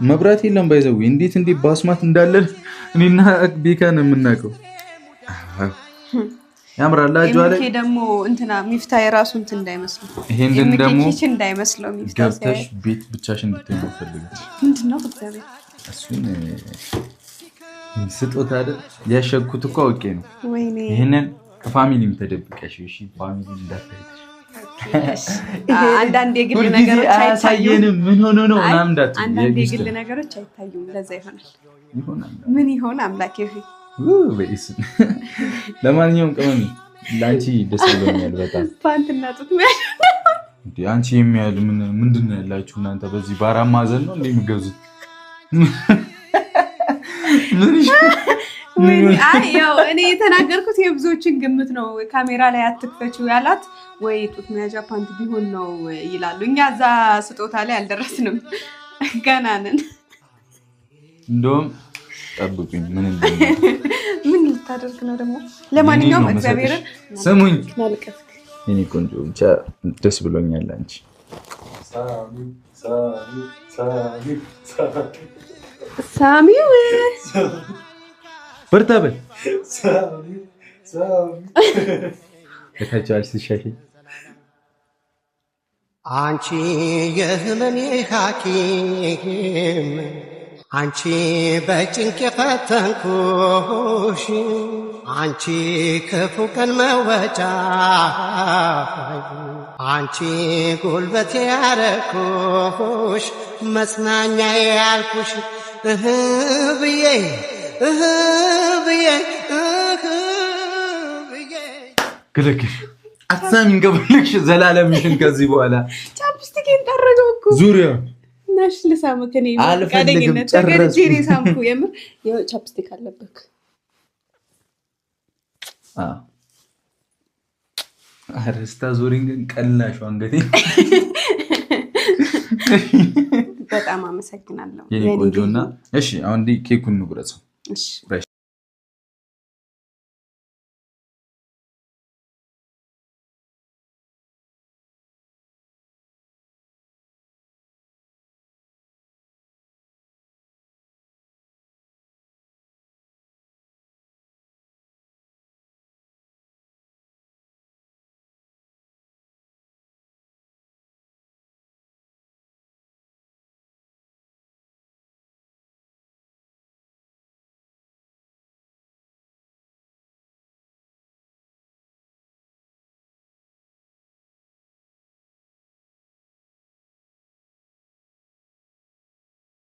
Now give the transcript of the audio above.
መብራት የለም ባይዘው እንዴት ባስማት እንዳለ እኔና ቤካን የምናውቀው ያምራል አጇ ላይ ይሄ ደግሞ እንትና ሚፍታ የራሱ እንትን እንዳይመስለው ይሄን ደግሞ ኪችን እንዳይመስለው ሚፍታ ገብተሽ ቤት ብቻሽን እንድትሆኚ ፈልጋለሁ ምንድነው እግዚአብሔር እሱን ስጦታ አይደል ያሸኩት እኮ አውቄ ነው ወይኔ ይሄንን ከፋሚሊም ተደብቀሽ እሺ ፋሚሊ እንዳትሄድሽ አንዳንድ የግል ነገሮች አይታዩም ምን ሆኖ ነው ምናምን እንዳትዪ አንዳንድ የግል ነገሮች አይታዩም ለዛ ይሆናል ምን ይሆን አምላኬ ሆይ ወይስ ለማንኛውም ቀመም ላንቺ ደስ ይለኛል በጣም ፓንትና ጡት እንዴ አንቺ የሚያል ምንድነው ያላችሁ እናንተ በዚህ ባራማ ማዘን ነው እንደሚገዙት ምን ያው እኔ የተናገርኩት የብዙዎችን ግምት ነው ካሜራ ላይ አትክፈችው ያላት ወይ ጡት መያዣ ፓንት ቢሆን ነው ይላሉ እኛ እዛ ስጦታ ላይ አልደረስንም ገና ነን እንደውም ጠብቁኝ ምን ልታደርግ ነው ደግሞ ለማንኛውም እግዚአብሔርን ስሙኝ ናልቀስ እኔ ቆንጆ ብቻ ደስ ብሎኛል አንቺ ሳሚው በርታበል ከታቻል ሲሻሽ አንቺ የህመሜ ሐኪም አንቺ በጭንቅ ፈተንኩሽ አንቺ ክፉ ቀን መወጫ አንቺ ጉልበቴ ያረኩሽ መጽናኛ ያልኩሽ ብዬ ግለክሽ አትሳሚን ገበልክሽ ዘላለምሽን ከዚህ በኋላ ቻፕስቲክን ጠረገው እኮ ዙሪያ ናሽ ለሳምክ እኔ አልፈልግም ጨረስኩ እኔ ሳምኩ የምር ይሄ ቻፕስቲክ አለበት አረስታ ዙሪን ቀላሽ አንገቴ በጣም አመሰግናለሁ የኔ ቆንጆና እሺ አሁን ኬኩን ንጉረጽ እሺ